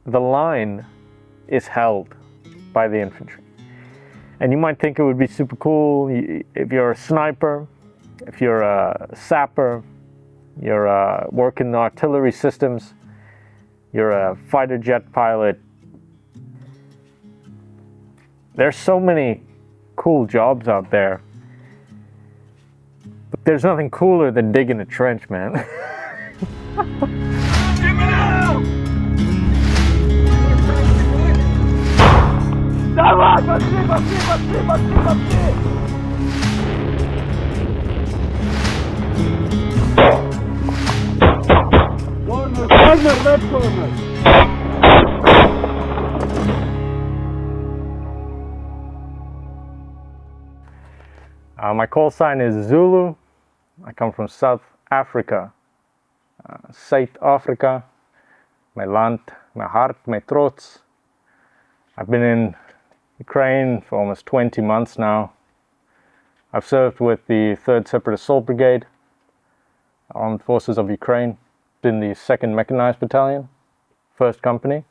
the line is held by the infantry. And you might think it would be super cool if you're a sniper, if you're a sapper, you're working artillery systems, you're a fighter jet pilot. There's so many cool jobs out there, but there's nothing cooler than digging a trench, man. Give me now! Давай, пошли, пошли, пошли, пошли, пошли! Corner, left corner! My call sign is Zulu. I come from South Africa. Zuid-Afrika, mijn land, mijn hart, mijn trots. I've been in Ukraine for almost 20 months now. I've served with the 3rd Separate Assault Brigade, Armed Forces of Ukraine, in the 2nd Mechanized Battalion, 1st Company.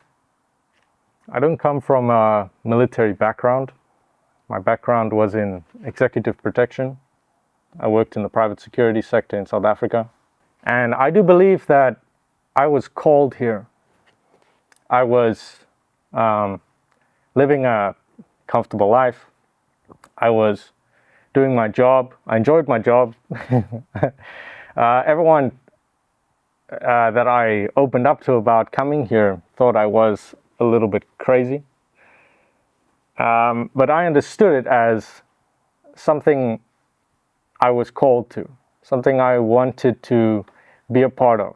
I don't come from a military background. My background was in executive protection. I worked in the private security sector in South Africa. And I do believe that I was called here. I was living a comfortable life. I was doing my job. I enjoyed my job. Everyone that I opened up to about coming here thought I was a little bit crazy. But I understood it as something I was called to, something I wanted to be a part of.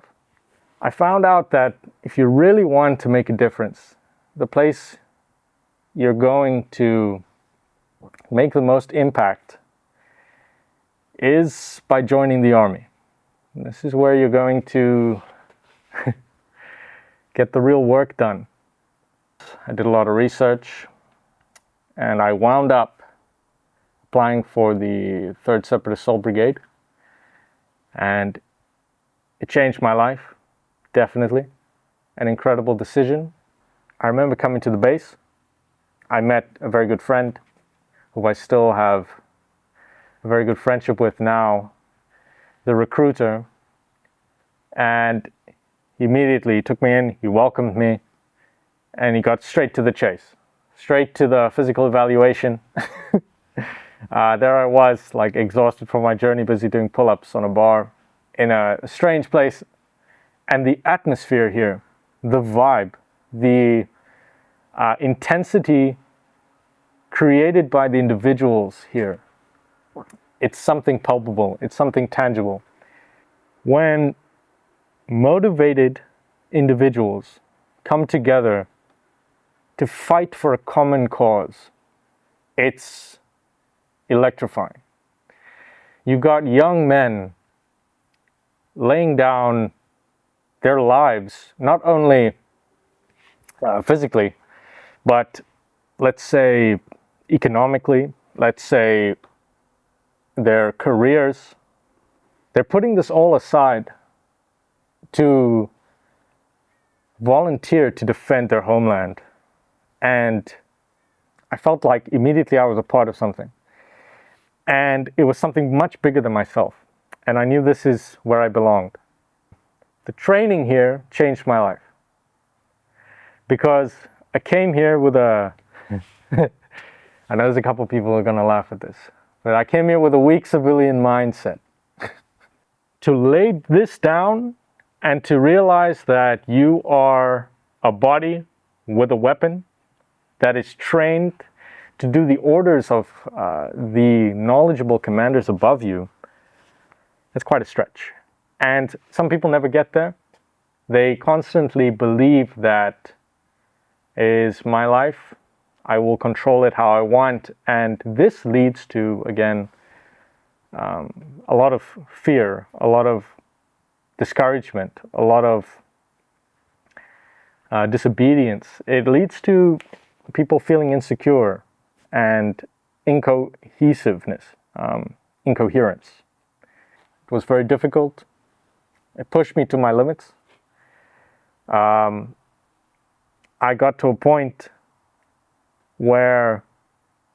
I found out that if you really want to make a difference, the place you're going to make the most impact is by joining the army. And this is where you're going to get the real work done. I did a lot of research, and I wound up applying for the 3rd Separate Assault Brigade, and it changed my life, definitely. An incredible decision. I remember coming to the base. I met a very good friend who I still have a very good friendship with now, the recruiter, and he immediately took me in, he welcomed me, and he got straight to the chase, straight to the physical evaluation. There I was, like, exhausted from my journey, busy doing pull-ups on a bar in a strange place. And the atmosphere here, the vibe, the intensity created by the individuals here, it's something palpable, it's something tangible. When motivated individuals come together to fight for a common cause, it's electrifying. You got young men laying down their lives, not only physically, but let's say economically, let's say their careers. They're putting this all aside to volunteer to defend their homeland. And I felt like immediately I was a part of something. And it was something much bigger than myself. And I knew this is where I belonged. The training here changed my life. Because I came here with a... I know there's a couple people who are going to laugh at this. But I came here with a weak civilian mindset. To lay this down and to realize that you are a body with a weapon that is trained to do the orders of the knowledgeable commanders above you, it's quite a stretch. And some people never get there. They constantly believe that is my life, I will control it how I want, and this leads to, again, a lot of fear, a lot of discouragement, a lot of disobedience. It leads to people feeling insecure and incohesiveness, incoherence. It was very difficult. It pushed me to my limits. I got to a point where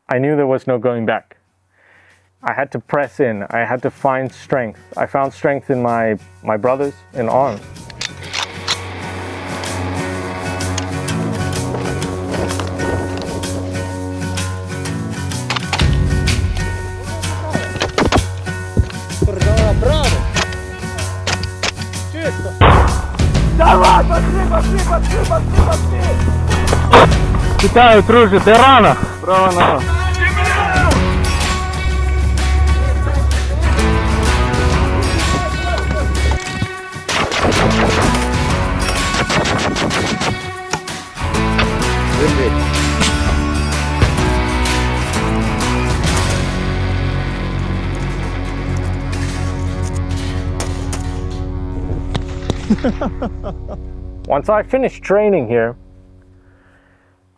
I knew there was no going back. I had to press in. I had to find strength. I found strength in my brothers in arms. Вітаю, друже, де рана? Права нога. Once I finished training here,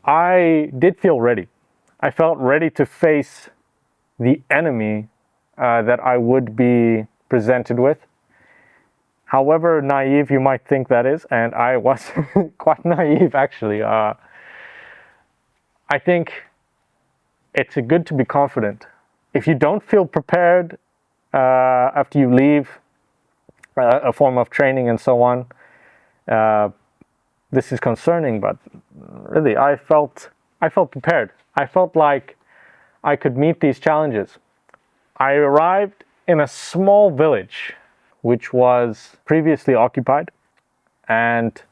I did feel ready. I felt ready to face the enemy that I would be presented with. However naive you might think that is, and I was quite naive actually. I think it's good to be confident. If you don't feel prepared after you leave a form of training and so on, this is concerning, but really I felt prepared. I felt like I could meet these challenges. I arrived in a small village which was previously occupied, and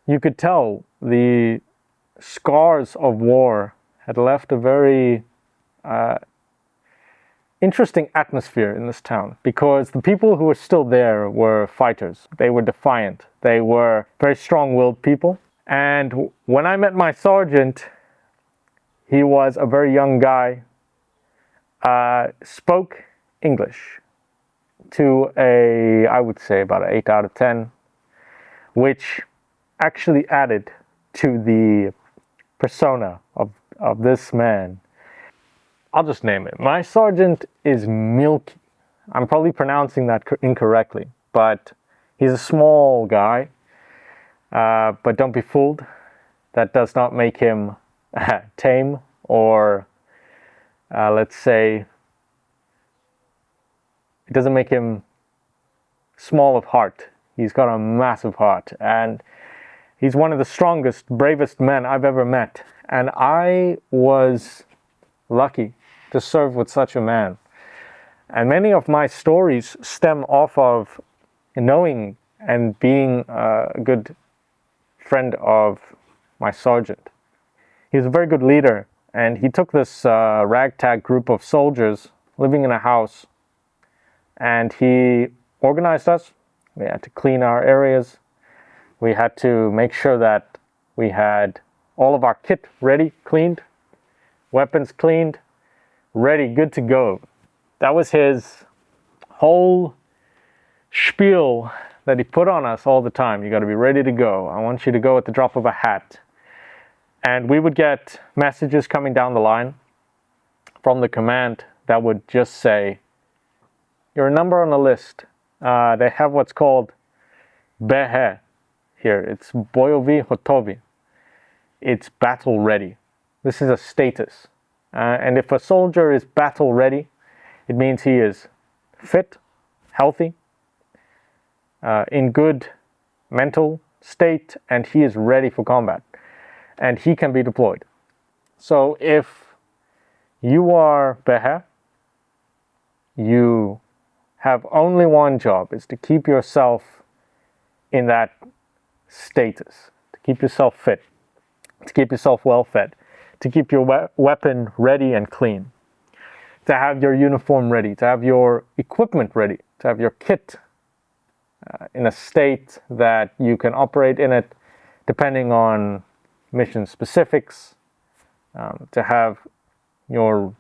you could tell the scars of war had left a very interesting atmosphere in this town, because the people who were still there were fighters. They were defiant. They were very strong-willed people. And when I met my sergeant, he was a very young guy, spoke English to I would say about an 8 out of 10, which actually added to the persona of this man. I'll just name it. My sergeant is Milky. I'm probably pronouncing that incorrectly, but he's a small guy. But don't be fooled. That does not make him tame or, let's say, it doesn't make him small of heart. He's got a massive heart, and he's one of the strongest, bravest men I've ever met. And I was lucky to serve with such a man. And many of my stories stem off of knowing and being a good friend of my sergeant. He was a very good leader, and he took this ragtag group of soldiers living in a house, and he organized us. We had to clean our areas. We had to make sure that we had all of our kit ready, cleaned, weapons cleaned, ready, good to go. That was his whole spiel that he put on us all the time. You got to be ready to go. I want you to go at the drop of a hat. And we would get messages coming down the line from the command that would just say, you're a number on the list. They have what's called behe here. It's boyovi hotovi. It's battle ready. This is a status. And if a soldier is battle ready, it means he is fit, healthy, in good mental state, and he is ready for combat. And he can be deployed. So if you are behe, you have only one job, is to keep yourself in that status, to keep yourself fit, to keep yourself well fed, to keep your weapon ready and clean, to have your uniform ready, to have your equipment ready, to have your kit in a state that you can operate in it depending on mission specifics, to have your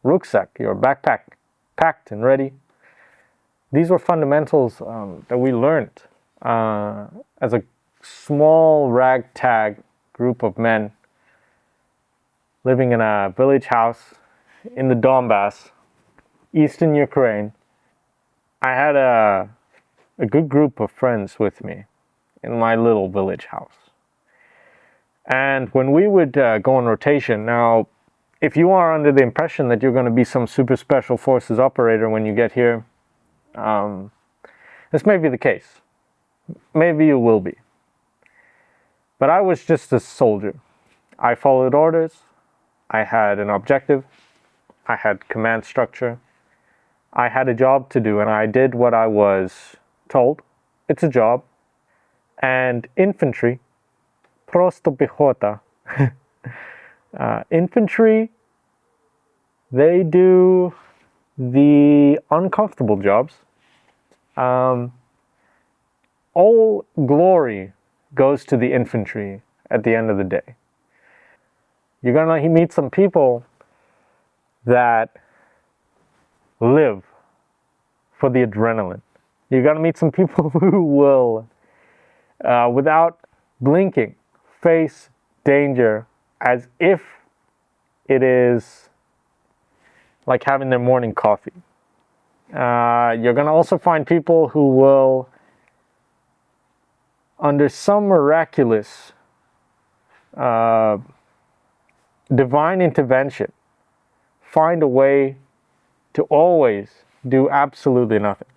rucksack, your backpack packed and ready. These were fundamentals that we learned as a small ragtag group of men living in a village house in the Donbas, eastern Ukraine. I had a good group of friends with me in my little village house. And when we would go on rotation, now, if you are under the impression that you're going to be some super special forces operator when you get here, this may be the case. Maybe you will be. But I was just a soldier. I followed orders. I had an objective. I had command structure. I had a job to do, and I did what I was told. It's a job. And infantry, prosto pehota, infantry, they do the uncomfortable jobs. All glory goes to the infantry at the end of the day. You're gonna meet some people that live for the adrenaline. You're gonna meet some people who will, without blinking, face danger as if it is like having their morning coffee. You're gonna also find people who will, under some miraculous divine intervention, find a way to always do absolutely nothing.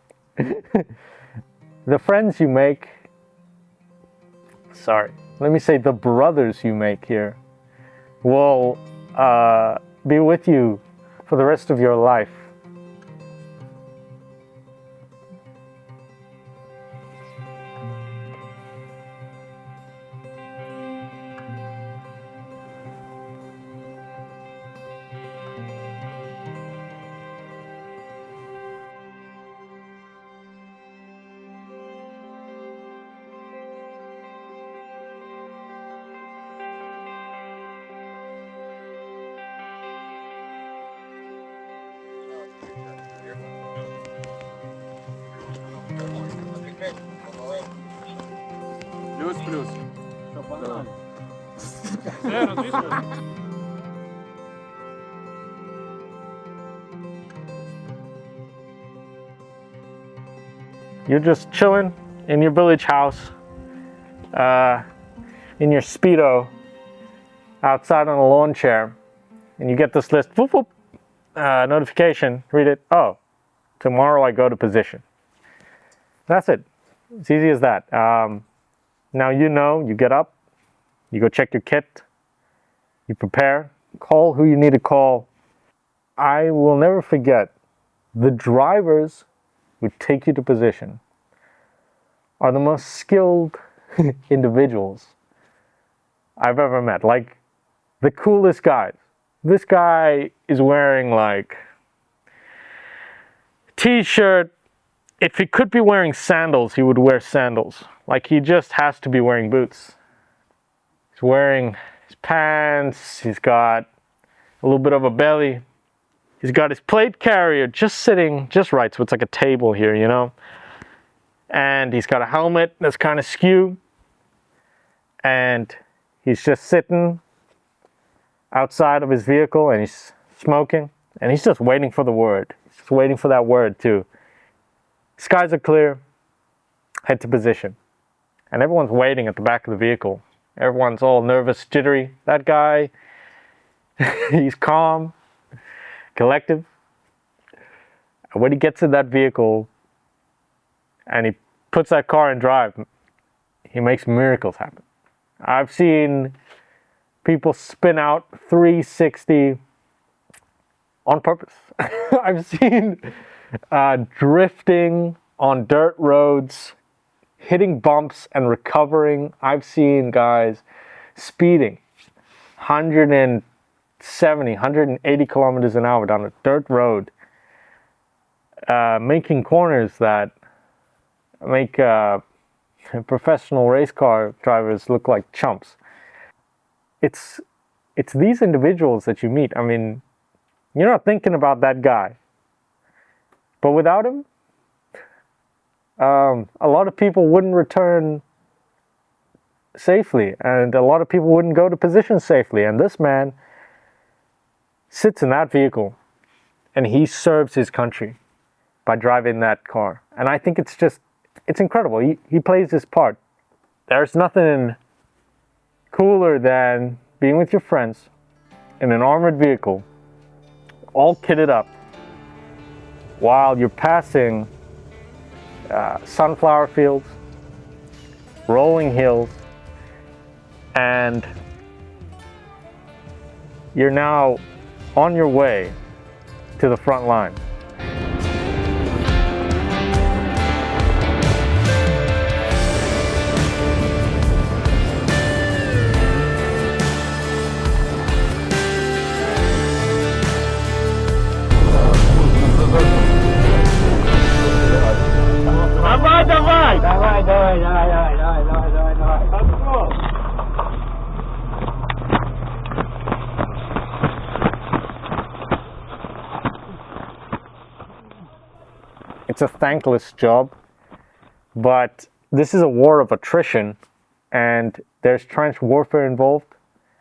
The friends you make, let me say the brothers you make here, will be with you for the rest of your life. Плюс. Что, погнали? You're just chilling in your village house, in your Speedo, outside on a lawn chair, and you get this list, whoop, whoop, notification, read it, oh, tomorrow I go to position. That's it. It's easy as that. Now you get up, you go check your kit, you prepare, call who you need to call. I will never forget, the drivers who take you to position are the most skilled individuals I've ever met. Like, the coolest guys. This guy is wearing like t-shirt. If he could be wearing sandals, he would wear sandals. Like, he just has to be wearing boots. He's wearing his pants. He's got a little bit of a belly. He's got his plate carrier just sitting just right, so it's like a table here, you know? And he's got a helmet that's kind of skew. And he's just sitting outside of his vehicle, and he's smoking. And he's just waiting for the word. He's just waiting for that word, too. Skies are clear. Head to position. And everyone's waiting at the back of the vehicle. Everyone's all nervous, jittery. That guy, he's calm, collective. And when he gets in that vehicle and he puts that car in drive, he makes miracles happen. I've seen people spin out 360 on purpose. I've seen drifting on dirt roads, hitting bumps and recovering. I've seen guys speeding 170, 180 kilometers an hour down a dirt road, making corners that make professional race car drivers look like chumps. It's these individuals that you meet. I mean, you're not thinking about that guy. But without him, a lot of people wouldn't return safely, and a lot of people wouldn't go to position safely. And this man sits in that vehicle, and he serves his country by driving that car. And I think it's incredible. He plays his part. There's nothing cooler than being with your friends in an armored vehicle, all kitted up, while you're passing sunflower fields, rolling hills, and you're now on your way to the front line. It's a thankless job, but this is a war of attrition, and there's trench warfare involved.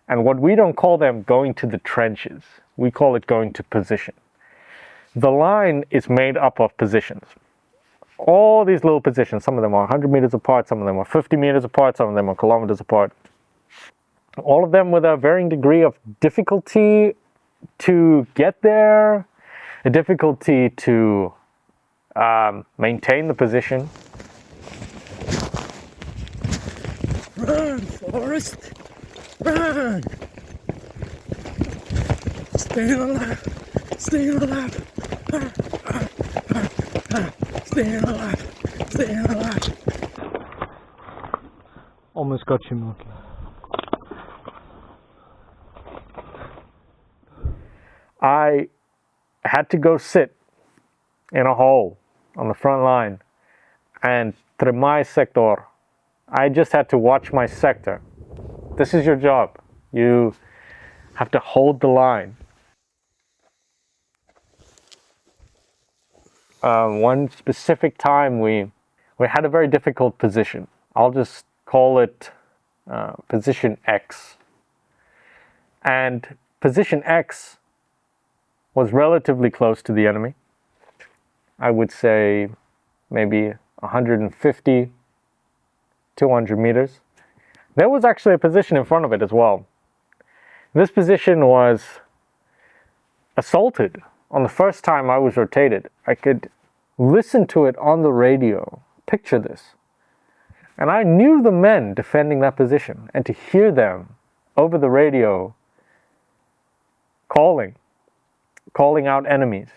And what we don't call them going to the trenches, we call it going to position. The line is made up of positions. All these little positions, some of them are 100 meters apart, some of them are 50 meters apart, some of them are kilometers apart. All of them with a varying degree of difficulty to get there, a difficulty to maintain the position. Run, Forrest! Run! Stay alive! Stay alive! Stay alive! Stay alive! Almost got you, Milky. I had to go sit in a hole on the front line, and my sector, I just had to watch my sector. This is your job. You have to hold the line. One specific time we had a very difficult position. I'll just call it position X. And position X was relatively close to the enemy. I would say maybe 150, 200 meters. There was actually a position in front of it as well. This position was assaulted on the first time I was rotated. I could listen to it on the radio. Picture this. And I knew the men defending that position, and to hear them over the radio calling out enemies,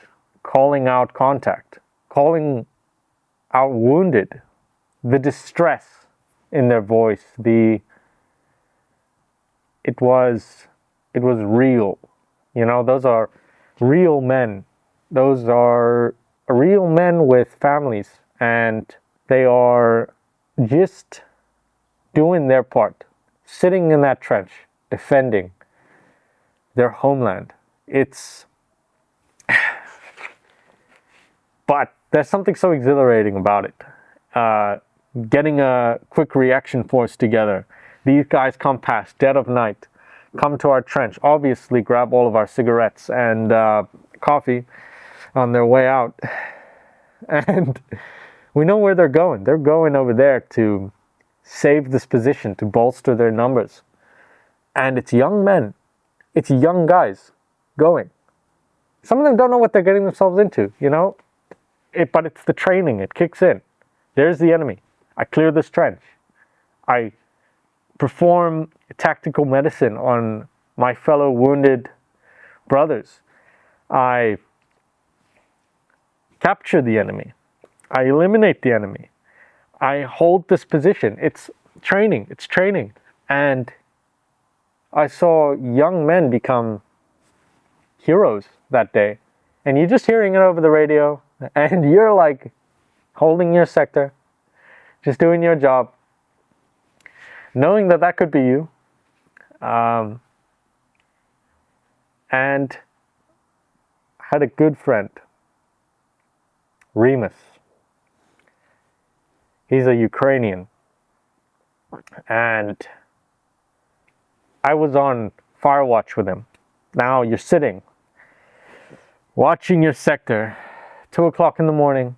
calling out contact, calling out wounded, the distress in their voice, it was real. You know, those are real men. Those are real men with families, and they are just doing their part, sitting in that trench, defending their homeland. But there's something so exhilarating about it. Getting a quick reaction force together. These guys come past, dead of night, come to our trench, obviously grab all of our cigarettes and coffee on their way out. And we know where they're going. They're going over there to save this position, to bolster their numbers. And it's young men. It's young guys going. Some of them don't know what they're getting themselves into, you know? But it's the training. It kicks in. There's the enemy. I clear this trench. I perform tactical medicine on my fellow wounded brothers. I capture the enemy. I eliminate the enemy. I hold this position. It's training. It's training. And I saw young men become heroes that day. And you're just hearing it over the radio, and you're like holding your sector, just doing your job, knowing that that could be you. And I had a good friend, Remus. He's a Ukrainian. And I was on fire watch with him. Now you're sitting, watching your sector, 2 o'clock in the morning,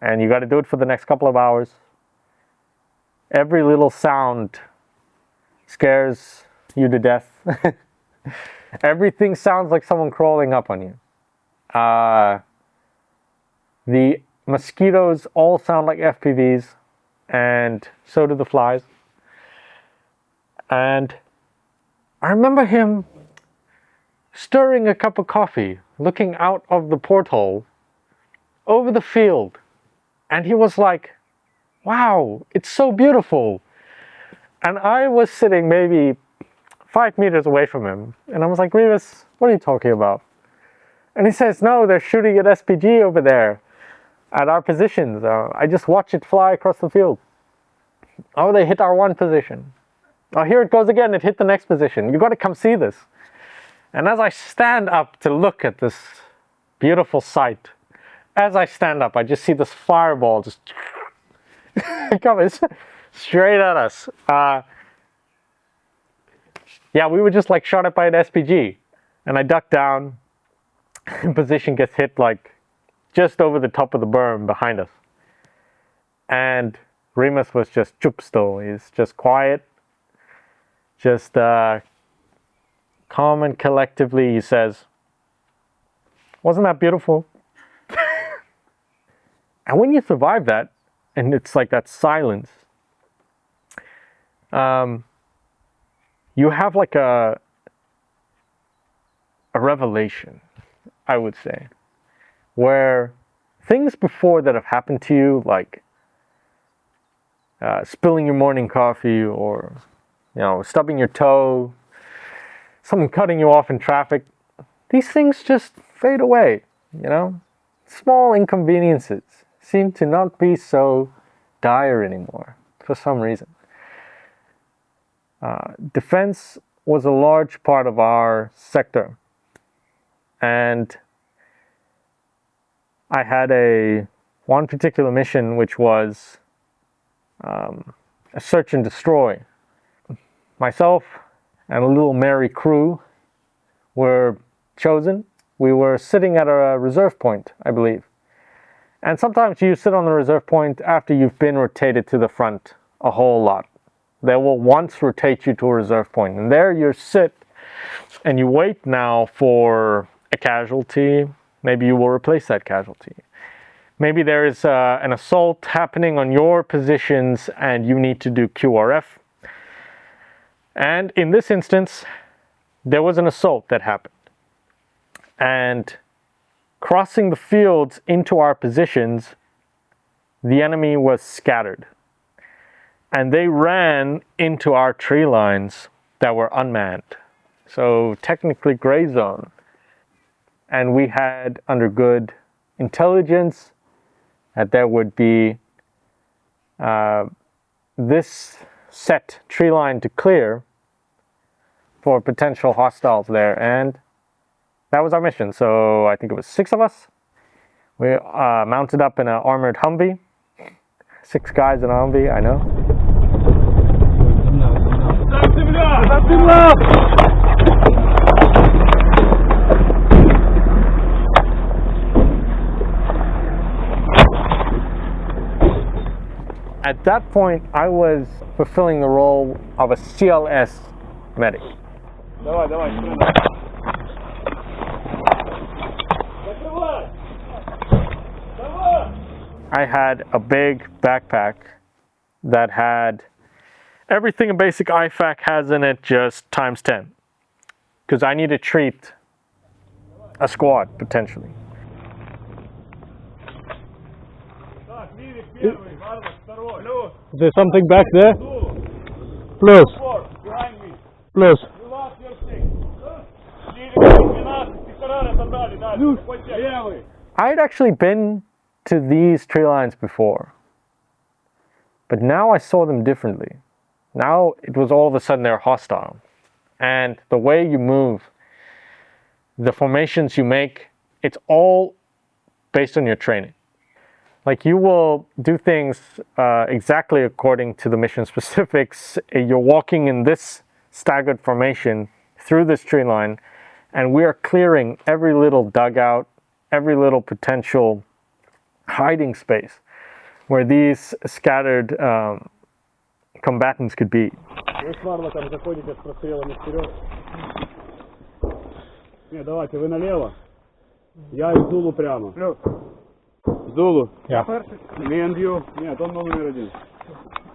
and you got to do it for the next couple of hours. Every little sound scares you to death. Everything sounds like someone crawling up on you. The mosquitoes all sound like FPVs, and so do the flies. And I remember him stirring a cup of coffee, looking out of the porthole over the field. And he was like, wow, it's so beautiful. And I was sitting maybe 5 meters away from him. And I was like, Remus, what are you talking about? And he says, no, they're shooting at SPG over there at our positions. I just watched it fly across the field. Oh, they hit our one position. Oh, here it goes again. It hit the next position. You got to come see this. And as I stand up to look at this beautiful sight, as I stand up, I just see this fireball just coming straight at us. Yeah, we were just like shot at by an SPG. And I duck down. Position gets hit like just over the top of the berm behind us. And Remus was just chup still. He's just quiet. Just calm and collectively he says, wasn't that beautiful? And when you survive that, and it's like that silence, you have like a revelation, I would say, where things before that have happened to you, like spilling your morning coffee, or stubbing your toe, someone cutting you off in traffic, these things just fade away. Small inconveniences seem to not be so dire anymore for some reason. Defense was a large part of our sector, and I had one particular mission which was a search and destroy. Myself and a little merry crew were chosen. We were sitting at a reserve point, I believe. And sometimes you sit on the reserve point after you've been rotated to the front a whole lot. They will once rotate you to a reserve point, and there you sit and you wait now for a casualty. Maybe you will replace that casualty. Maybe there is an assault happening on your positions and you need to do QRF. And in this instance, there was an assault that happened. And crossing the fields into our positions, the enemy was scattered. And they ran into our tree lines that were unmanned. So technically gray zone. And we had under good intelligence that there would be this set tree line to clear for potential hostiles there. And that was our mission. So I think it was 6 of us. We mounted up in an armored Humvee. 6 guys in a Humvee, I know. At that point, I was fulfilling the role of a CLS medic. I had a big backpack that had everything a basic IFAC has in it, just times 10. Because I need to treat a squad, potentially. Is there something back there? Plus. Plus. I had actually been to these tree lines before, but now I saw them differently. Now it was all of a sudden they're hostile. And the way you move, the formations you make, it's all based on your training. Like, you will do things exactly according to the mission specifics. You're walking in this staggered formation through this tree line, and we are clearing every little dugout, every little potential hiding space where these scattered combatants could be. Вы с варлоком заходите с прострелами вперед. Не, давайте, вы налево. Я из Зулу прямо. Zulu. Yeah. Me and you. Нет, он номер один.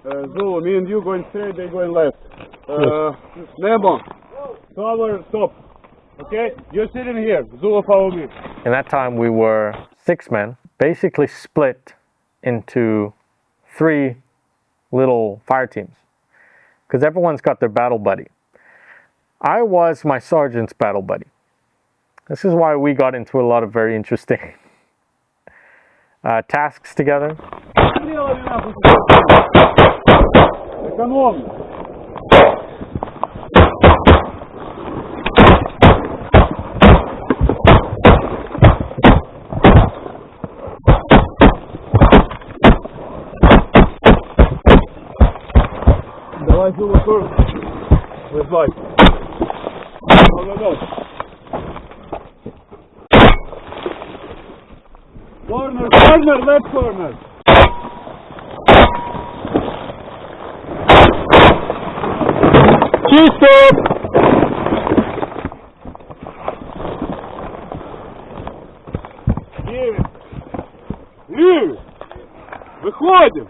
Zulu, me and you going straight, they going left. Nemo. Cover, stop. Okay? You're sitting here. Zulu, follow me. In that time, we were 6 men, basically split into 3 little fire teams, because everyone's got their battle buddy. I was my sergeant's battle buddy. This is why we got into a lot of very interesting tasks together. Экономно. Давай, Zulu, first. With light. Go. Corner, left corner. Чисто! Левый. Выходим.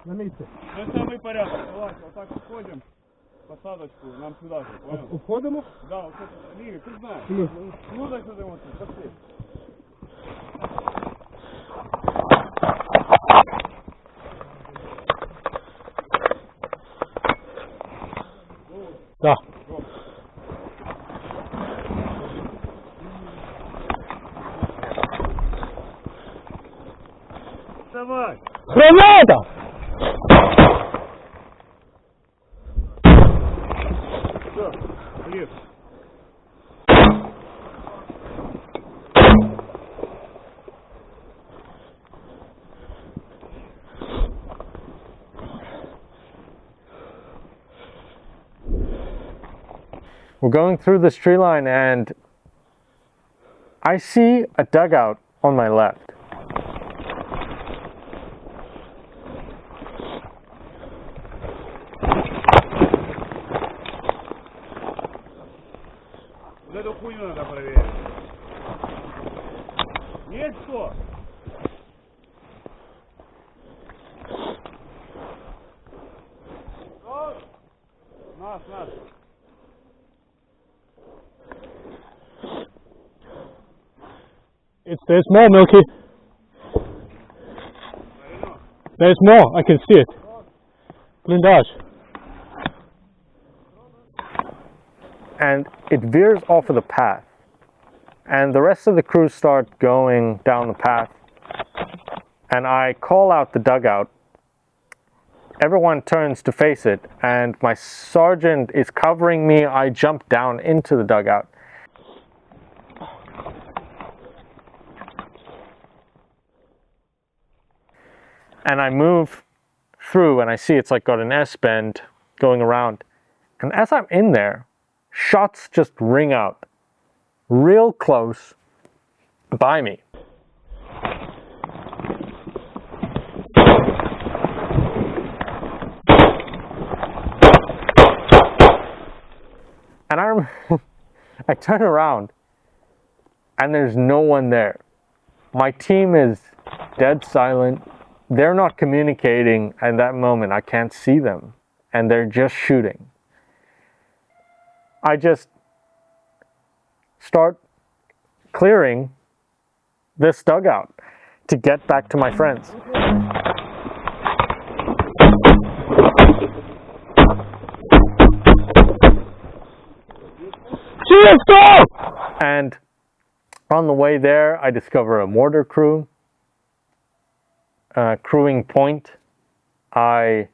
На месте. Это самый порядок. Давайте, вот так входим. Посадочку, нам сюда же, понял? Уходимо? Да, вот это, Ливи, ты знаешь. Ну, так сюда вот, пошли. Да. Давай. Граната! Все, Лив. We're going through this tree line and I see a dugout on my left. Вот эту хуйню надо проверить. Есть что? Нас. There's more, Milky. There's more, I can see it. Blindage. And it veers off of the path. And the rest of the crew start going down the path. And I call out the dugout. Everyone turns to face it, and my sergeant is covering me. I jump down into the dugout. And I move through, and I see it's like got an S-bend going around. And as I'm in there, shots just ring out real close by me. And I turn around and there's no one there. My team is dead silent. They're not communicating at that moment. I can't see them and they're just shooting. I just start clearing this dugout to get back to my friends. And on the way there, I discover a mortar crew, crewing point. I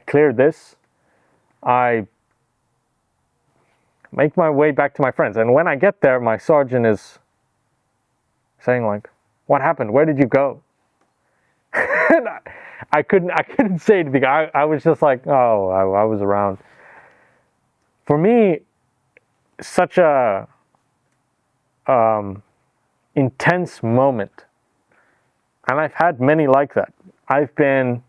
clear this. I make my way back to my friends, and when I get there, my sergeant is saying like, "What happened? Where did you go?" And I couldn't say anything. I was just like, "Oh, I was around." for me, such a intense moment, and I've had many like that. I've been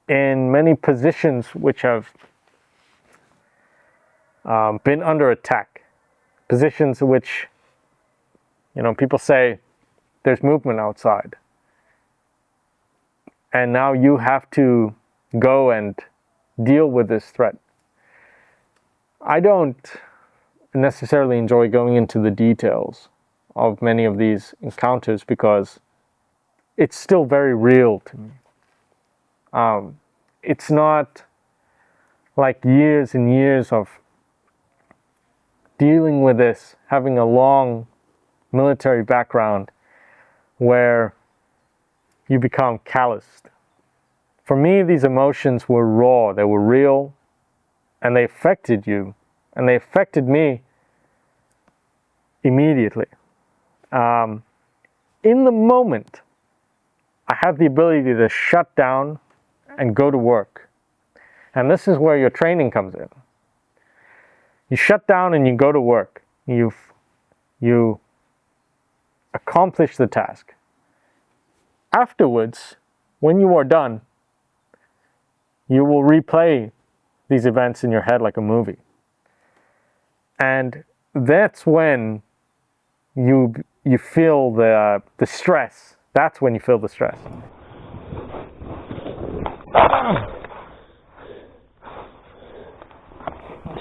in many positions which have been under attack, positions which, you know, people say there's movement outside, and now you have to go and deal with this threat. I don't necessarily enjoy going into the details of many of these encounters because it's still very real to me. It's not like years and years of dealing with this, having a long military background where you become calloused. For me, these emotions were raw, they were real, and they affected you, and they affected me immediately. In the moment, I have the ability to shut down and go to work. And this is where your training comes in. You shut down and you go to work. You accomplish the task. Afterwards, when you are done, you will replay these events in your head like a movie. And that's when you feel the stress. That's when you feel the stress.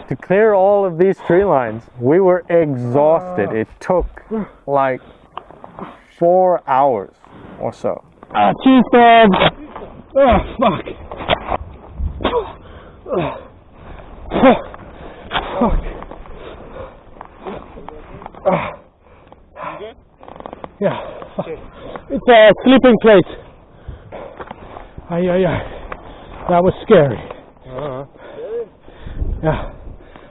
To clear all of these tree lines, we were exhausted. It took like 4 hours or so. Cheese dog! Oh, fuck! Fuck. Yeah. It's a sleeping place. Ay, ay, ay. That was scary. Yeah.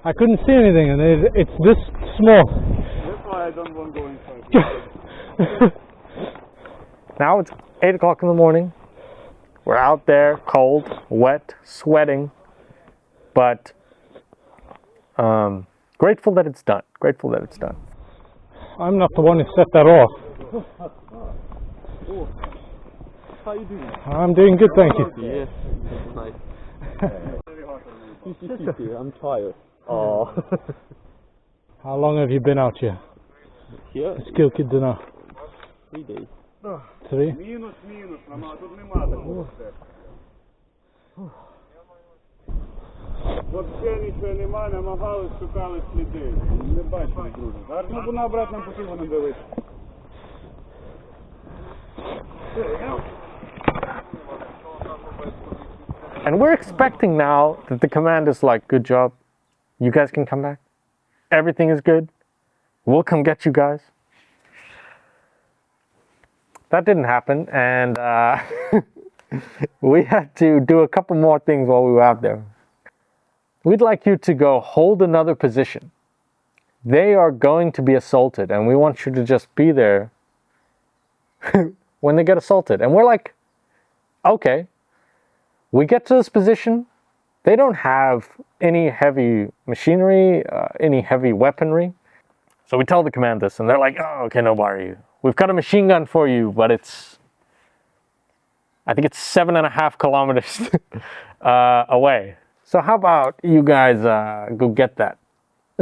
I couldn't see anything, and it's this small. That's why I don't want to go inside. Now it's 8 o'clock in the morning. We're out there, cold, wet, sweating, but grateful that it's done. Grateful that it's done. I'm not the one who set that off. How you doing? I'm doing good, thank you. Yes, nice. I'm tired. Oh. How long have you been out here? Here? Skill kid dinner. 3 days. 3? Мінус, а тут нема такого все. Взагалі нічого нема, намагались, шукали сліди. Не бачили, друже. Зараз ми на обратному путі вони дивитися. And we're expecting now that the command is like, good job, you guys can come back. Everything is good. We'll come get you guys. That didn't happen, and we had to do a couple more things while we were out there. We'd like you to go hold another position. They are going to be assaulted, and we want you to just be there when they get assaulted. And we're like, okay. We get to this position, they don't have any heavy machinery, any heavy weaponry. So we tell the command this, and they're like, oh, okay, no worry. We've got a machine gun for you, but I think it's 7.5 kilometers away. So how about you guys go get that?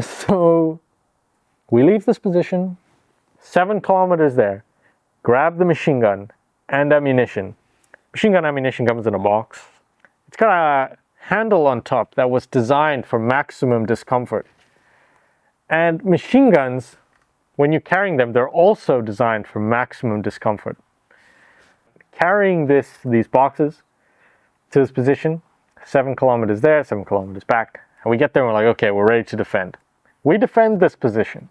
So we leave this position, 7 kilometers there, grab the machine gun and ammunition. Machine gun ammunition comes in a box. It's got a handle on top that was designed for maximum discomfort. And machine guns, when you're carrying them, they're also designed for maximum discomfort. Carrying these boxes to this position, 7 kilometers there, 7 kilometers back, and we get there and we're like, okay, we're ready to defend. We defend this position.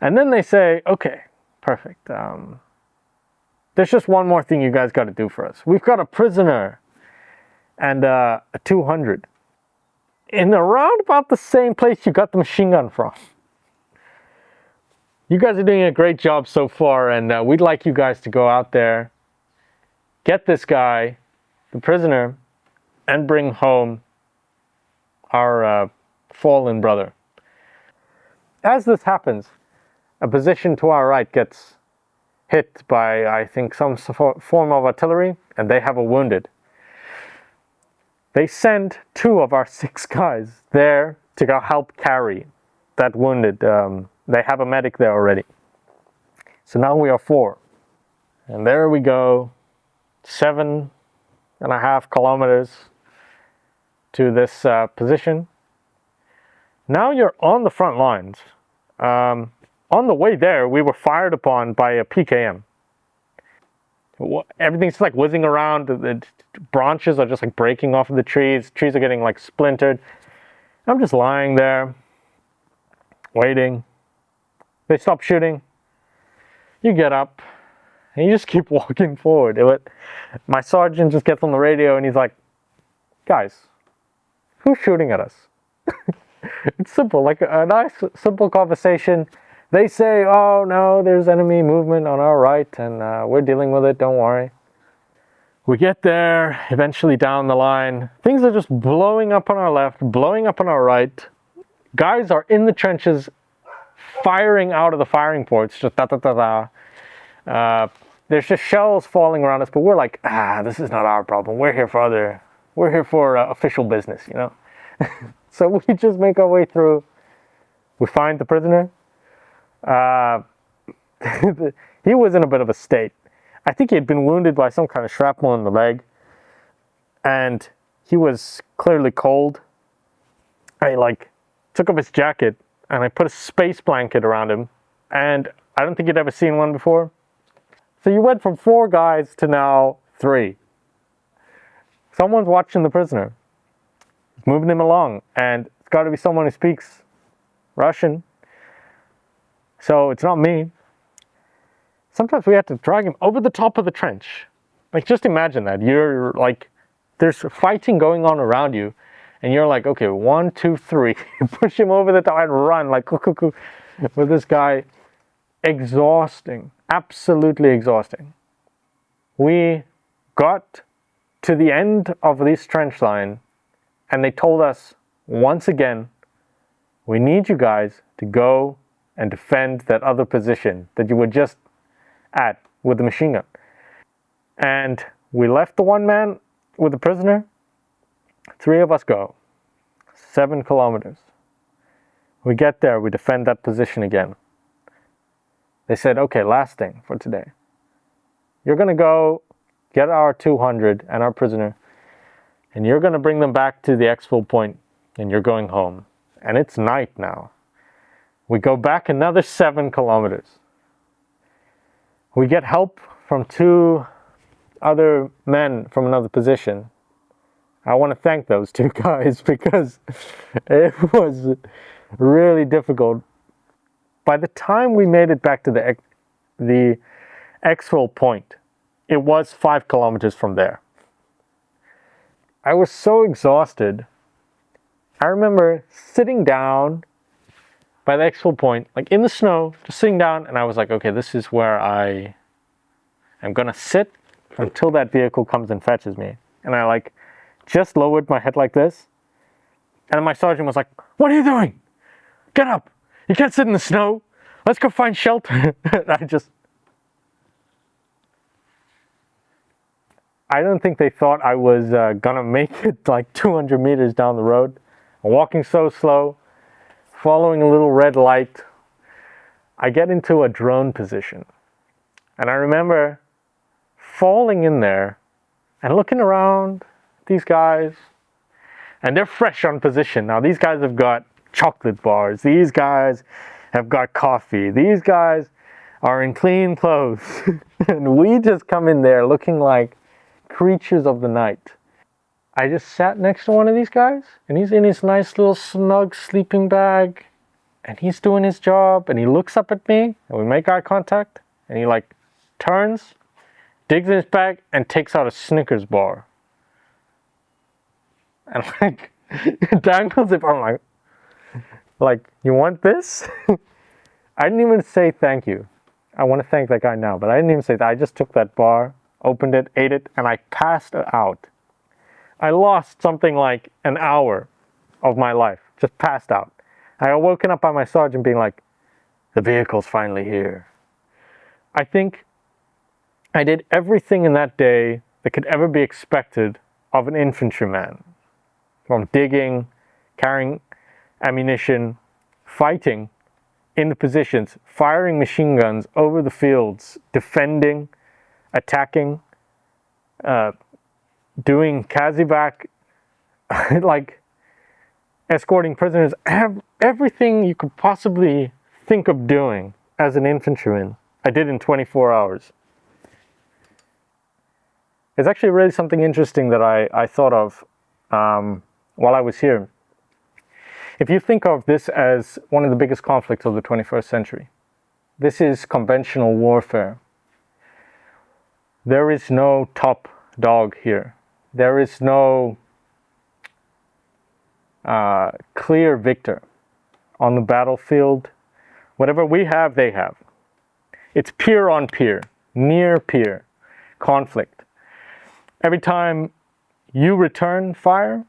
And then they say, okay, perfect. There's just one more thing you guys got to do for us. We've got a prisoner and a 200 in around about the same place you got the machine gun from. You guys are doing a great job so far, and we'd like you guys to go out there, get this guy, the prisoner, and bring home our fallen brother. As this happens, a position to our right gets hit by, I think, some form of artillery, and they have a wounded. They send 2 of our 6 guys there to go help carry that wounded. They have a medic there already. So now we are 4. And there we go, 7.5 kilometers to this position. Now you're on the front lines. On the way there, we were fired upon by a PKM. Everything's like whizzing around. The branches are just like breaking off of the trees. Trees are getting like splintered. I'm just lying there, waiting. They stop shooting. You get up, and you just keep walking forward. My sergeant just gets on the radio, and he's like, "Guys, who's shooting at us?" It's simple, like a nice, simple conversation. They say, "Oh no, there's enemy movement on our right, and we're dealing with it, don't worry." We get there, eventually down the line. Things are just blowing up on our left, blowing up on our right. Guys are in the trenches, firing out of the firing ports, just da-da-da-da. There's just shells falling around us, but we're like, this is not our problem. We're here for official business, you know? So we just make our way through. We find the prisoner. He was in a bit of a state. I think he had been wounded by some kind of shrapnel in the leg, and he was clearly cold. I took off his jacket and I put a space blanket around him, and I don't think he'd ever seen one before. So you went from 4 guys to now 3. Someone's watching the prisoner, moving him along, and it's got to be someone who speaks Russian. So it's not me. Sometimes we had to drag him over the top of the trench. Like, just imagine that. You're like, there's fighting going on around you, and you're like, okay, 1, 2, 3. Push him over the top and run like with this guy. Exhausting. Absolutely exhausting. We got to the end of this trench line, and they told us once again, we need you guys to go and defend that other position that you were just at with the machine gun. And we left the 1 man with the prisoner. 3 of us go. 7 kilometers. We get there, we defend that position again. They said, okay, last thing for today. You're going to go get our 200 and our prisoner, and you're going to bring them back to the exfil point, and you're going home. And it's night now. We go back another 7 kilometers. We get help from 2 other men from another position. I want to thank those 2 guys because it was really difficult. By the time we made it back to the exfil point, it was 5 kilometers from there. I was so exhausted. I remember sitting down by the exfil point, like in the snow, just sitting down, and I was like, okay, this is where I am gonna sit until that vehicle comes and fetches me. And I just lowered my head like this, and my sergeant was like, what are you doing? Get up! You can't sit in the snow! Let's go find shelter! I don't think they thought I was gonna make it like 200 meters down the road. I'm walking so slow, following a little red light. I get into a drone position. And I remember falling in there and looking around these guys, and they're fresh on position. Now these guys have got chocolate bars. These guys have got coffee. These guys are in clean clothes. And we just come in there looking like creatures of the night. I just sat next to one of these guys, and he's in his nice little snug sleeping bag, and he's doing his job, and he looks up at me, and we make eye contact, and he turns, digs in his bag, and takes out a Snickers bar. And dangles it. I'm like, you want this? I didn't even say thank you. I want to thank that guy now, but I didn't even say that. I just took that bar, opened it, ate it, and I passed out. I lost something like an hour of my life just passed out. I got woken up by my sergeant being like, the vehicle's finally here. I think I did everything in that day that could ever be expected of an infantryman. From digging, carrying ammunition, fighting in the positions, firing machine guns over the fields, defending, attacking, doing Kazivac, like escorting prisoners, everything you could possibly think of doing as an infantryman, I did in 24 hours. It's actually really something interesting that I thought of while I was here. If you think of this as one of the biggest conflicts of the 21st century, this is conventional warfare. There is no top dog here. There is no clear victor on the battlefield. Whatever we have, they have. It's peer on peer, near peer conflict. Every time you return fire,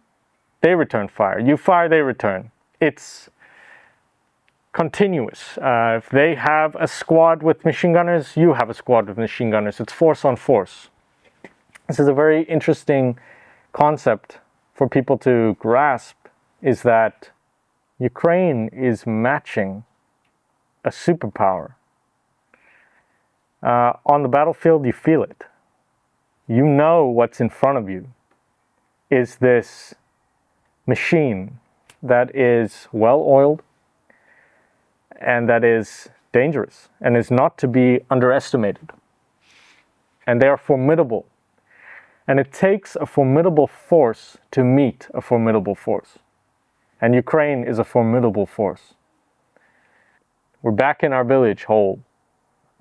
they return fire. You fire, they return. It's continuous. If they have a squad with machine gunners, you have a squad with machine gunners. It's force on force. This is a very interesting concept for people to grasp, is that Ukraine is matching a superpower. On the battlefield, you feel it. You know what's in front of you is this machine that is well oiled and that is dangerous and is not to be underestimated. And they are formidable. And it takes a formidable force to meet a formidable force. And Ukraine is a formidable force. We're back in our village hole,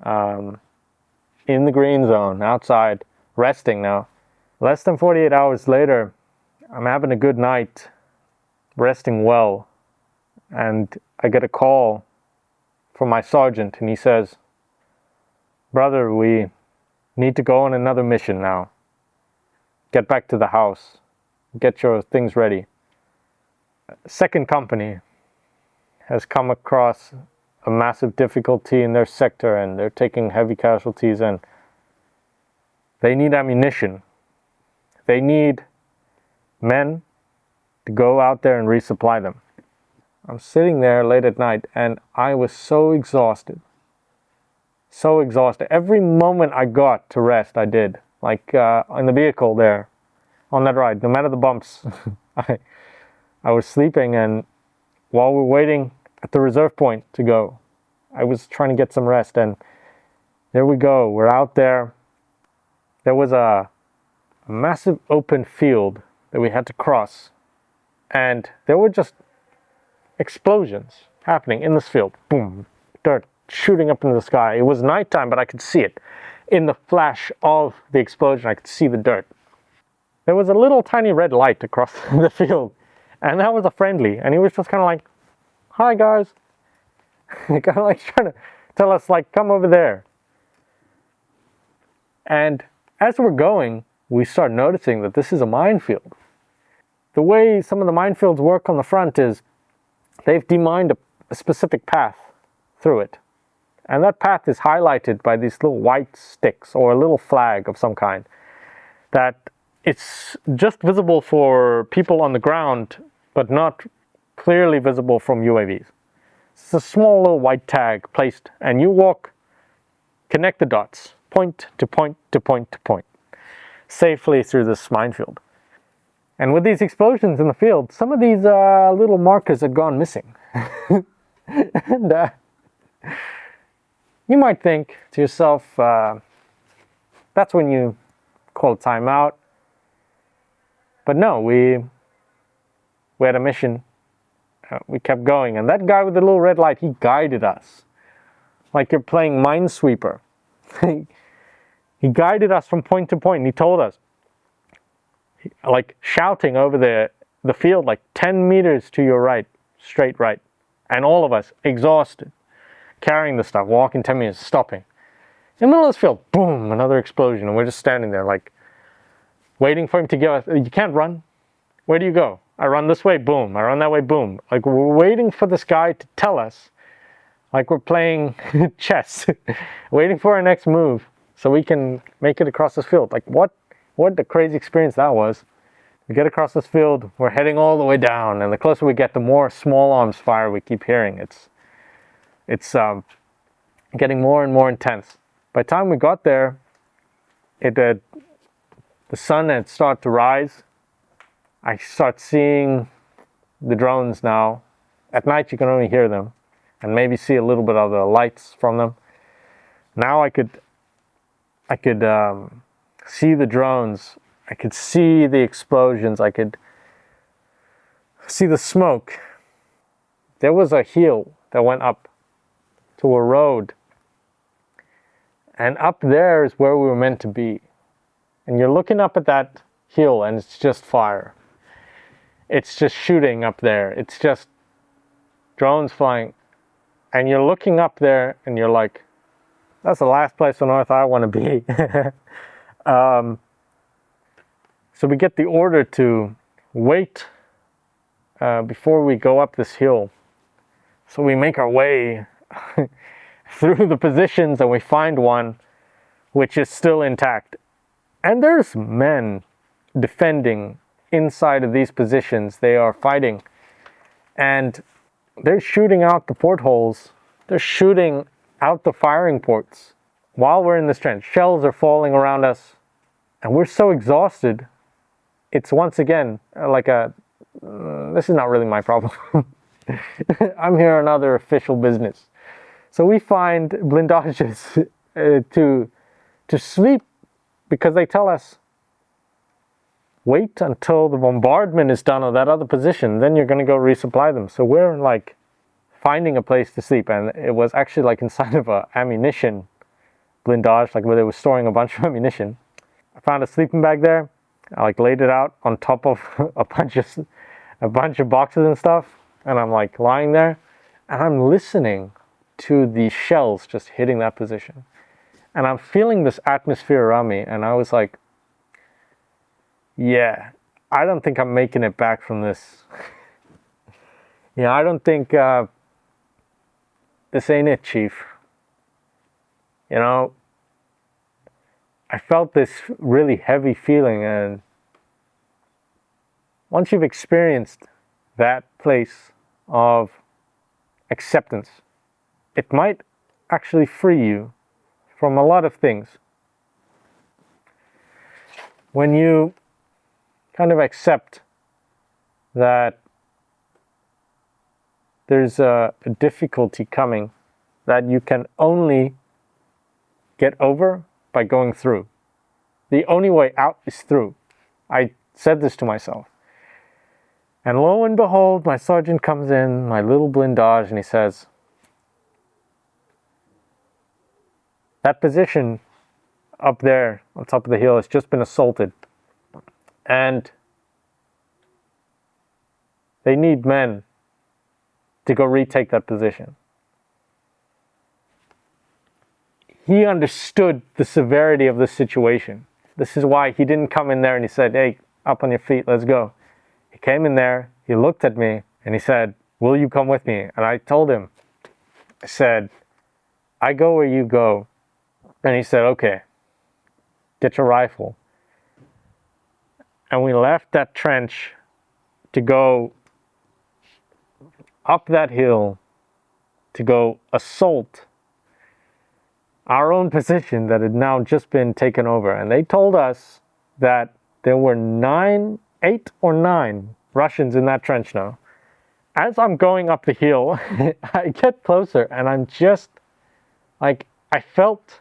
in the green zone, outside, resting now. Less than 48 hours later, I'm having a good night, resting well, and I get a call from my sergeant, and he says, "Brother, we need to go on another mission now. Get back to the house. Get your things ready. Second company has come across a massive difficulty in their sector, and they're taking heavy casualties, and they need ammunition. They need men to go out there and resupply them." I'm sitting there late at night, and I was so exhausted. So exhausted. Every moment I got to rest, I did. Like in the vehicle there, on that ride, no matter the bumps, I was sleeping, and while we were waiting at the reserve point to go, I was trying to get some rest, and there we go. We're out there. There was a massive open field that we had to cross, and there were just explosions happening in this field. Boom, dirt shooting up into the sky. It was nighttime, but I could see it. In the flash of the explosion, I could see the dirt. There was a little tiny red light across the field, and that was a friendly, and he was just kind of like, "Hi guys," kind of like trying to tell us, like, "Come over there." And as we're going, we start noticing that this is a minefield. The way some of the minefields work on the front is they've demined a specific path through it. And that path is highlighted by these little white sticks or a little flag of some kind that it's just visible for people on the ground, but not clearly visible from UAVs. It's a small little white tag placed, and you walk, connect the dots, point to point to point to point, safely through this minefield. And with these explosions in the field, some of these little markers had gone missing. And you might think to yourself, that's when you call timeout. But no, we had a mission. We kept going, and that guy with the little red light, he guided us like you're playing Minesweeper. He guided us from point to point, and he told us, like shouting over the field, like 10 meters to your right, straight right, and all of us exhausted, carrying the stuff, walking 10 meters, stopping. In the middle of this field, boom, another explosion, and we're just standing there like waiting for him to give us, "You can't run. Where do you go?" I run this way, boom. I run that way, boom. Like we're waiting for this guy to tell us, like we're playing chess, waiting for our next move so we can make it across this field. Like what a crazy experience that was. We get across this field, we're heading all the way down, and the closer we get, the more small arms fire we keep hearing. It's getting more and more intense. By the time we got there, the sun had started to rise. I start seeing the drones now. At night you can only hear them and maybe see a little bit of the lights from them. Now I could see the drones. I could see the explosions. I could see the smoke. There was a hill that went up to a road. And up there is where we were meant to be. And you're looking up at that hill and it's just fire. It's just shooting up there. It's just drones flying. And you're looking up there and you're like, that's the last place on earth I want to be. So we get the order to wait before we go up this hill. So we make our way through the positions and we find one which is still intact. And there's men defending inside of these positions. They are fighting. And they're shooting out the portholes. They're shooting out the firing ports while we're in this trench. Shells are falling around us. And we're so exhausted. It's once again like this is not really my problem. I'm here on other official business. So we find blindages to sleep because they tell us, wait until the bombardment is done of that other position, then you're going to go resupply them. So we're like finding a place to sleep, and it was actually like inside of a ammunition blindage, like where they were storing a bunch of ammunition. I found a sleeping bag there. I like laid it out on top of a bunch of boxes and stuff, and I'm like lying there, and I'm listening to the shells just hitting that position, and I'm feeling this atmosphere around me, and I was like, yeah, I don't think I'm making it back from this. Yeah, I don't think this ain't it, Chief. You know, I felt this really heavy feeling, and once you've experienced that place of acceptance, it might actually free you from a lot of things. When you kind of accept that there's a difficulty coming that you can only get over by going through. The only way out is through. I said this to myself. And lo and behold, my sergeant comes in, my little blindage, and he says, that position up there on top of the hill has just been assaulted. And they need men to go retake that position. He understood the severity of the situation. This is why he didn't come in there and he said, hey, up on your feet, let's go. He came in there, he looked at me, and he said, will you come with me? And I told him, I said, I go where you go. And he said, okay, get your rifle. And we left that trench to go up that hill to go assault our own position that had now just been taken over. And they told us that there were 8 or 9 Russians in that trench now. As I'm going up the hill, I get closer and I'm just like, I felt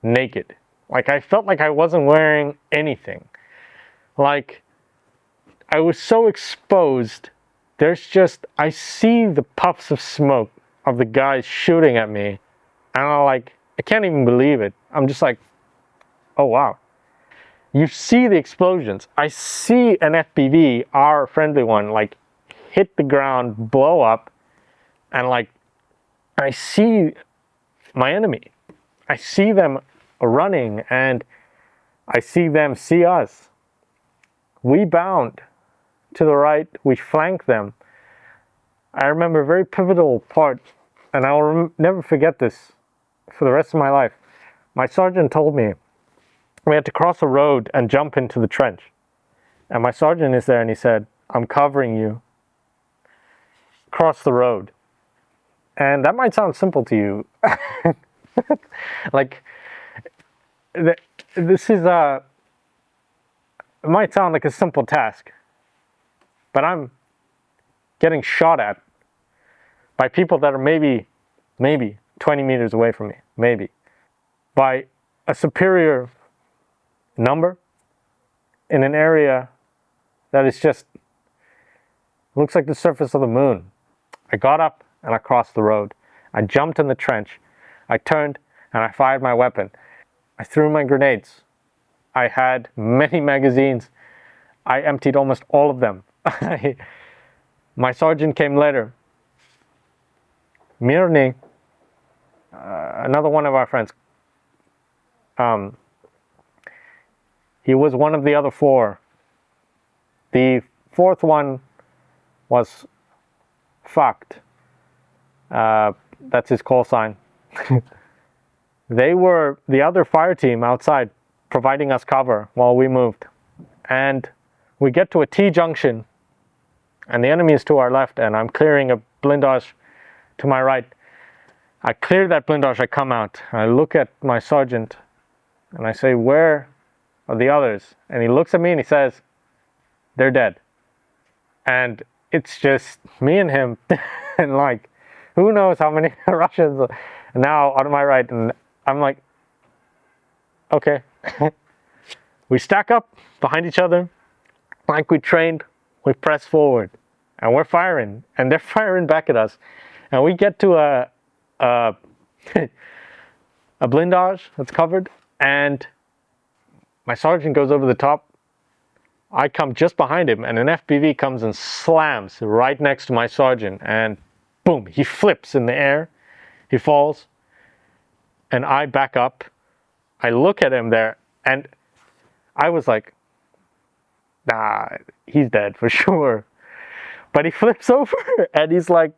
naked. Like I felt like I wasn't wearing anything. Like I was so exposed. I see the puffs of smoke of the guys shooting at me, and I can't even believe it. I'm just like, oh wow. You see the explosions. I see an FPV, our friendly one, like hit the ground, blow up, and like I see my enemy. I see them running, and I see them see us. We bound to the right, we flanked them. I remember a very pivotal part, and I will never forget this for the rest of my life. My sergeant told me we had to cross a road and jump into the trench. And my sergeant is there and he said, I'm covering you. Cross the road. And that might sound simple to you. Like, this is it might sound like a simple task, but I'm getting shot at by people that are maybe 20 meters away from me, maybe, by a superior number in an area that is just, looks like the surface of the moon. I got up and I crossed the road. I jumped in the trench. I turned and I fired my weapon. I threw my grenades. I had many magazines. I emptied almost all of them. My sergeant came later. Mirny, another one of our friends, he was one of the other four. The fourth one was fucked. That's his call sign. They were the other fire team outside providing us cover while we moved. And we get to a T-junction and the enemy is to our left and I'm clearing a blindage to my right. I clear that blindage, I come out. I look at my sergeant and I say, where are the others? And he looks at me and he says, they're dead. And it's just me and him and like, who knows how many Russians are now on my right. And I'm like, okay. We stack up behind each other like we trained. We press forward and we're firing and they're firing back at us. And we get to a blindage that's covered and my sergeant goes over the top. I come just behind him and an FPV comes and slams right next to my sergeant and boom, he flips in the air. He falls and I back up. I look at him there and I was like, nah, he's dead for sure. But he flips over and he's like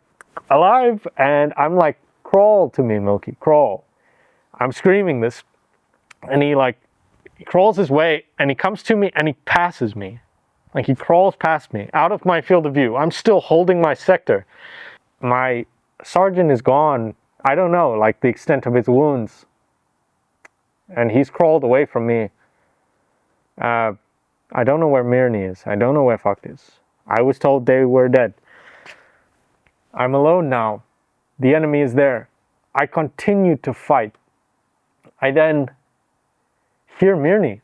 alive and I'm like, crawl to me, Milky, crawl. I'm screaming this and he crawls his way and he comes to me and he passes me. Like he crawls past me out of my field of view. I'm still holding my sector. My sergeant is gone. I don't know, like the extent of his wounds. And he's crawled away from me. I don't know where Mirny is. I don't know where Fucked is. I was told they were dead. I'm alone now. The enemy is there. I continue to fight. I then hear Mirny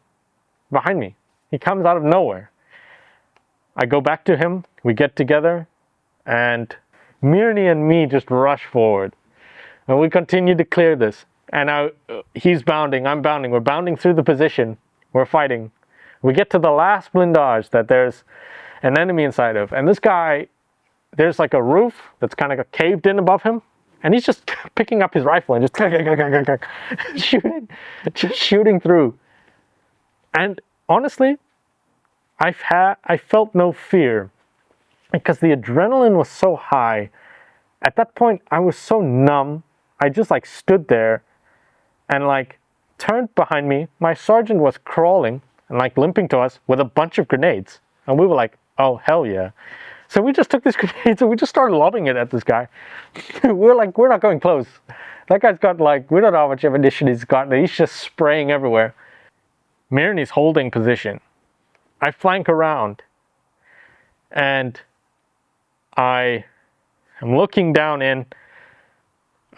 behind me. He comes out of nowhere. I go back to him. We get together. And Mirny and me just rush forward. And we continue to clear this. And he's bounding. I'm bounding. We're bounding through the position. We're fighting. We get to the last blindage that there's an enemy inside of. And this guy, there's like a roof that's kind of caved in above him. And he's just picking up his rifle and just shooting through. And honestly, I felt no fear because the adrenaline was so high. At that point, I was so numb. I just like stood there and like turned behind me. My sergeant was crawling and like limping to us with a bunch of grenades. And we were like, oh, hell yeah. So we just took these grenades and we just started lobbing it at this guy. We're like, we're not going close. That guy's got like, we don't know how much ammunition he's got. He's just spraying everywhere. Mirny's holding position. I flank around and I am looking down in.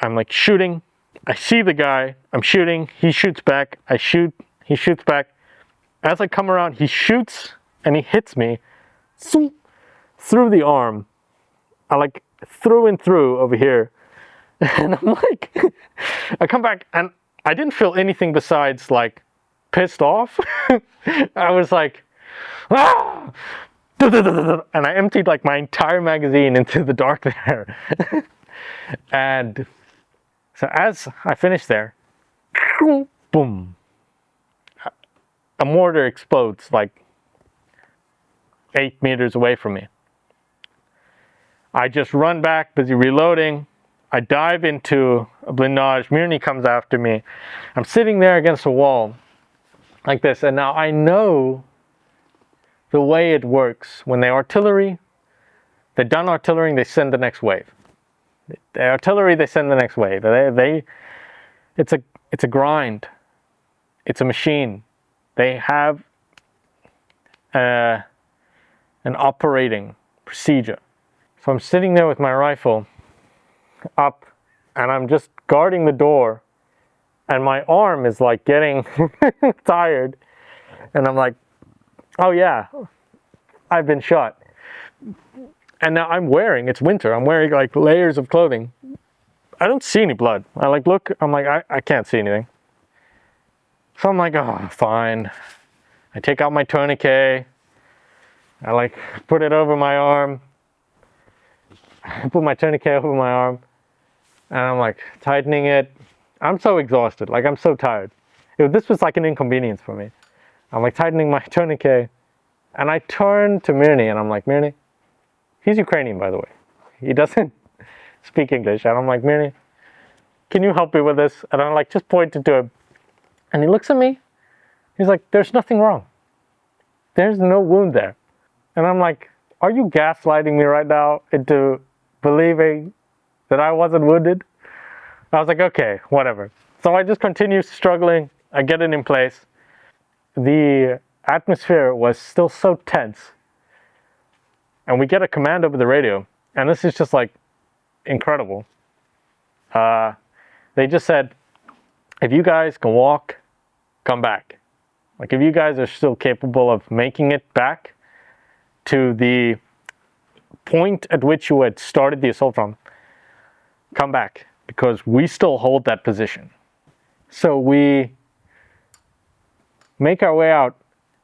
I'm like shooting. I see the guy. I'm shooting. He shoots back. I shoot. He shoots back. As I come around, he shoots and he hits me through the arm. I like through and through over here. And I'm like, I come back and I didn't feel anything besides like pissed off. I was like, ah! And I emptied like my entire magazine into the dark there. And so as I finished there, boom, a mortar explodes like 8 meters away from me. I just run back, busy reloading. I dive into a blindage. Mirny comes after me. I'm sitting there against a wall like this, and now I know the way it works. When they're done artillerying, they send the next wave. The artillery, they send the next wave. It's a grind. It's a machine. They have an operating procedure. So I'm sitting there with my rifle up, and I'm just guarding the door, and my arm is like getting tired, and I'm like, oh yeah, I've been shot. And now it's winter, I'm wearing like layers of clothing. I don't see any blood. I like look, I'm like, I can't see anything. So I'm like, oh, fine. I take out my tourniquet. I like put it over my arm. I put my tourniquet over my arm, and I'm like tightening it. I'm so exhausted, like I'm so tired. This was like an inconvenience for me. I'm like tightening my tourniquet, and I turn to Mirny, and I'm like, Mirny, he's Ukrainian, by the way. He doesn't speak English, and I'm like, Mirny, can you help me with this? And I'm like, just pointed to him, and he looks at me. He's like, there's nothing wrong. There's no wound there. And I'm like, are you gaslighting me right now into believing that I wasn't wounded? I was like, okay, whatever. So I just continue struggling. I get it in place. The atmosphere was still so tense. And we get a command over the radio. And this is just like incredible. They just said, if you guys can walk, come back. Like if you guys are still capable of making it back to the point at which you had started the assault from, come back, because we still hold that position. So we make our way out.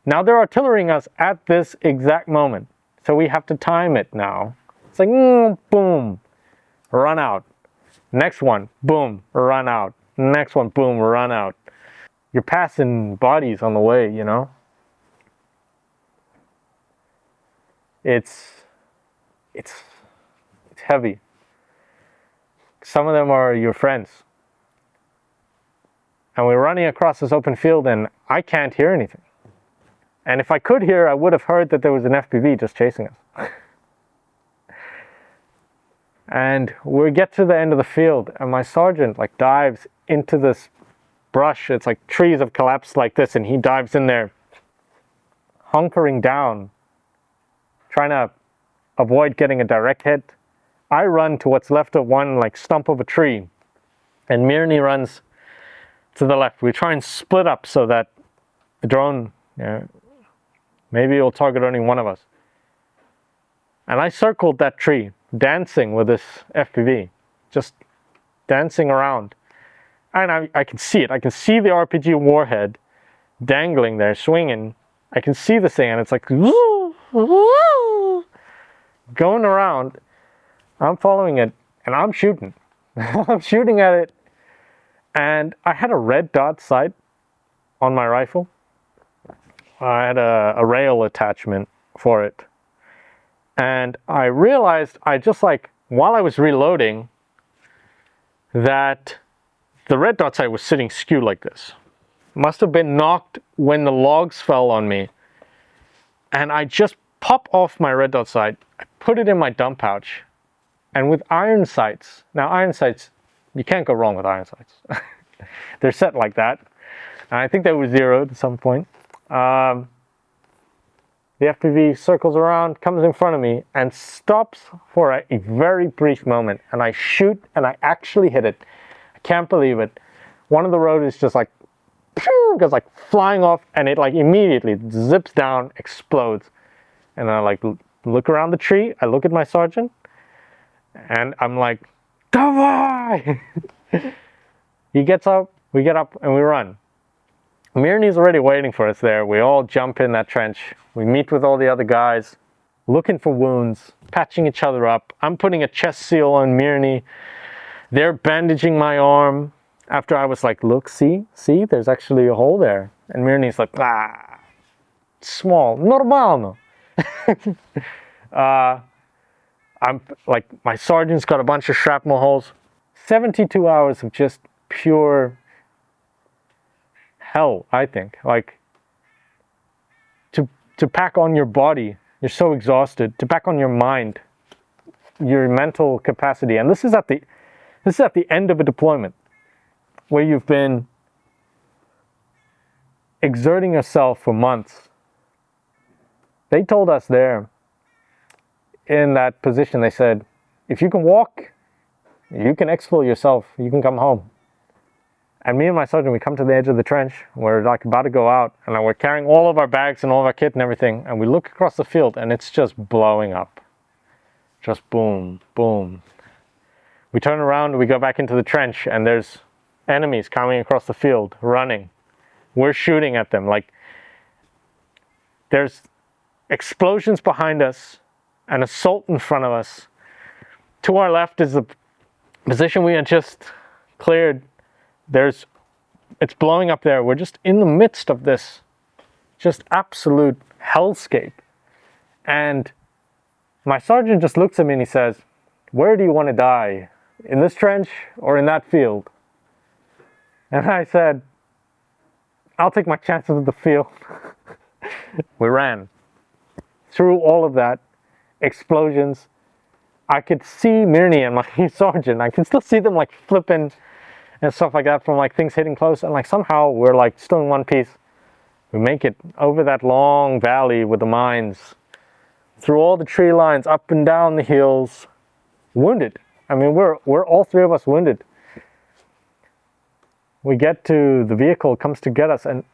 Now they're artillerying us at this exact moment. So we have to time it now. It's like, boom, run out. Next one, boom, run out. Next one, boom, run out. You're passing bodies on the way, you know? It's heavy. Some of them are your friends. And we're running across this open field, and I can't hear anything. And if I could hear, I would have heard that there was an FPV just chasing us. And we get to the end of the field, and my sergeant like dives into this brush. It's like trees have collapsed like this, and he dives in there, hunkering down, trying to avoid getting a direct hit. I run to what's left of one like stump of a tree, and Mirny runs to the left. We try and split up so that the drone, maybe it'll target only one of us. And I circled that tree, dancing with this FPV, just dancing around. And I can see it. I can see the RPG warhead dangling there, swinging. I can see the thing, and it's like going around. I'm following it, and I'm shooting. I'm shooting at it, and I had a red dot sight on my rifle. I had a rail attachment for it. And I realized, while I was reloading, that the red dot sight was sitting skewed like this. Must have been knocked when the logs fell on me. And I just pop off my red dot sight, I put it in my dump pouch, and with iron sights, now iron sights, you can't go wrong with iron sights. They're set like that. And I think they were zeroed at some point. The FPV circles around, comes in front of me, and stops for a very brief moment. And I shoot, and I actually hit it. I can't believe it. One of the rotors just like, goes like flying off, and it like immediately zips down, explodes. And I like look around the tree, I look at my sergeant, and I'm like, Davai! He gets up, we get up, and we run. Mirny's already waiting for us there. We all jump in that trench. We meet with all the other guys, looking for wounds, patching each other up. I'm putting a chest seal on Mirny. They're bandaging my arm. After I was like, look, see, there's actually a hole there. And Mirny's like, small, normal. I'm like, my sergeant's got a bunch of shrapnel holes. 72 hours of just pure hell, I think. Like, to pack on your body, you're so exhausted. To pack on your mind, your mental capacity, and this is at the end of a deployment where you've been exerting yourself for months. They told us there in that position, they said, if you can walk, you can exfil yourself, you can come home. And me and my sergeant, we come to the edge of the trench, we're like about to go out, and we're carrying all of our bags and all of our kit and everything, and we look across the field and it's just blowing up. Just boom, boom. We turn around, we go back into the trench, and there's enemies coming across the field, running. We're shooting at them. Like, there's explosions behind us, an assault in front of us. To our left is the position we had just cleared. It's blowing up there. We're just in the midst of this just absolute hellscape. And my sergeant just looks at me and he says, where do you want to die? In this trench or in that field? And I said, I'll take my chances at the field. We ran through all of that, explosions. I could see Mirny and my sergeant. I can still see them like flipping and stuff like that from like things hitting close. And like somehow we're like still in one piece. We make it over that long valley with the mines, through all the tree lines, up and down the hills, wounded. I mean, we're all three of us wounded. We get to the vehicle, comes to get us, and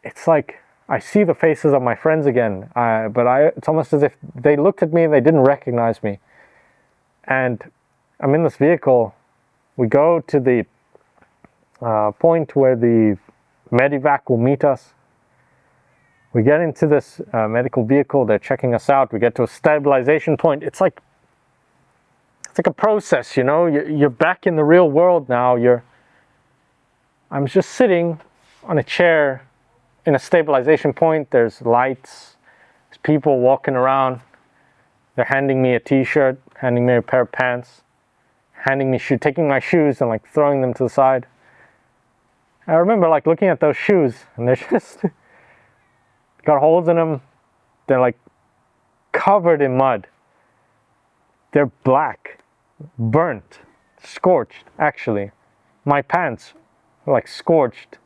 it's like I see the faces of my friends again. It's almost as if they looked at me and they didn't recognize me. And I'm in this vehicle. We go to the point where the medevac will meet us. We get into this medical vehicle. They're checking us out. We get to a stabilization point. It's like a process, you know. You're back in the real world now. I'm just sitting on a chair in a stabilization point. There's lights. There's people walking around. They're handing me a t-shirt, handing me a pair of pants, handing me taking my shoes and like throwing them to the side. I remember like looking at those shoes and they're just got holes in them. They're like covered in mud. They're black, burnt, scorched actually. My pants were like scorched.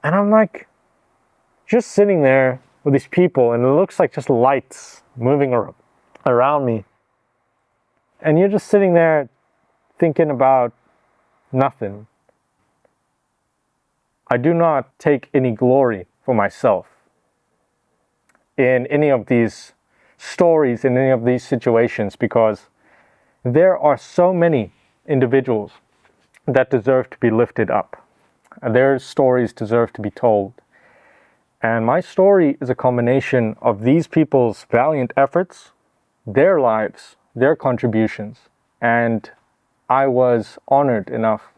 And I'm like just sitting there with these people and it looks like just lights moving around me. And you're just sitting there thinking about nothing. I do not take any glory for myself in any of these stories, in any of these situations, because there are so many individuals that deserve to be lifted up. Their stories deserve to be told. And my story is a combination of these people's valiant efforts, their lives, their contributions, and I was honored enough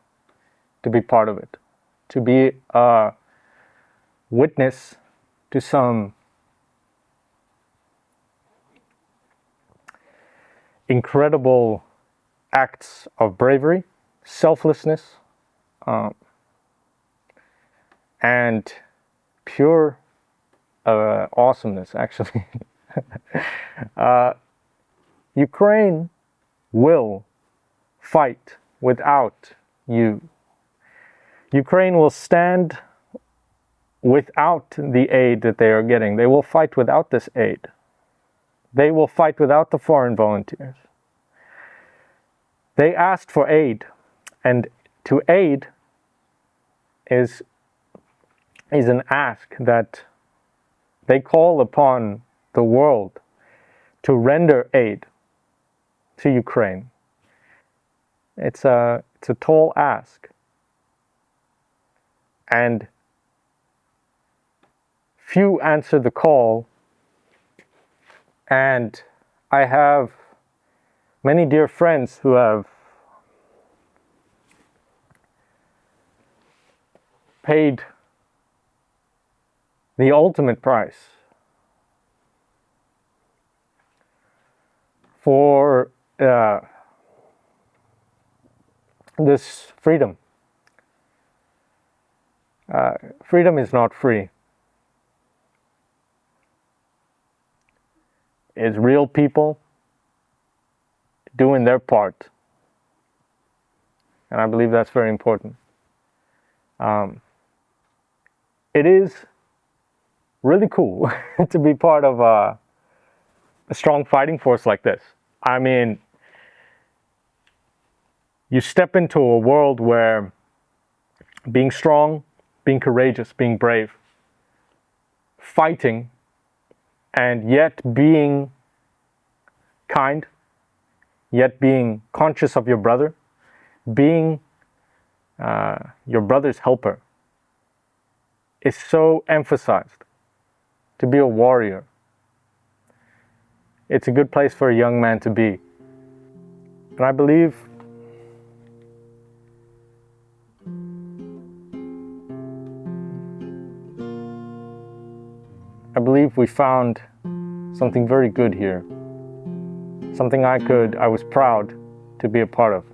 to be part of it, to be a witness to some incredible acts of bravery, selflessness, and pure awesomeness, actually. Ukraine will fight without you. Ukraine will stand without the aid that they are getting. They will fight without this aid. They will fight without the foreign volunteers. They asked for aid, and to aid is an ask that they call upon the world to render aid to Ukraine. It's a tall ask. And few answer the call. And I have many dear friends who have paid the ultimate price for this freedom. Freedom is not free. It's real people doing their part. And I believe that's very important. It is really cool to be part of a strong fighting force like this. I mean, you step into a world where being strong, being courageous, being brave, fighting, and yet being kind, yet being conscious of your brother, being your brother's helper, is so emphasized. To be a warrior, it's a good place for a young man to be. And I believe we found something very good here. Something I was proud to be a part of.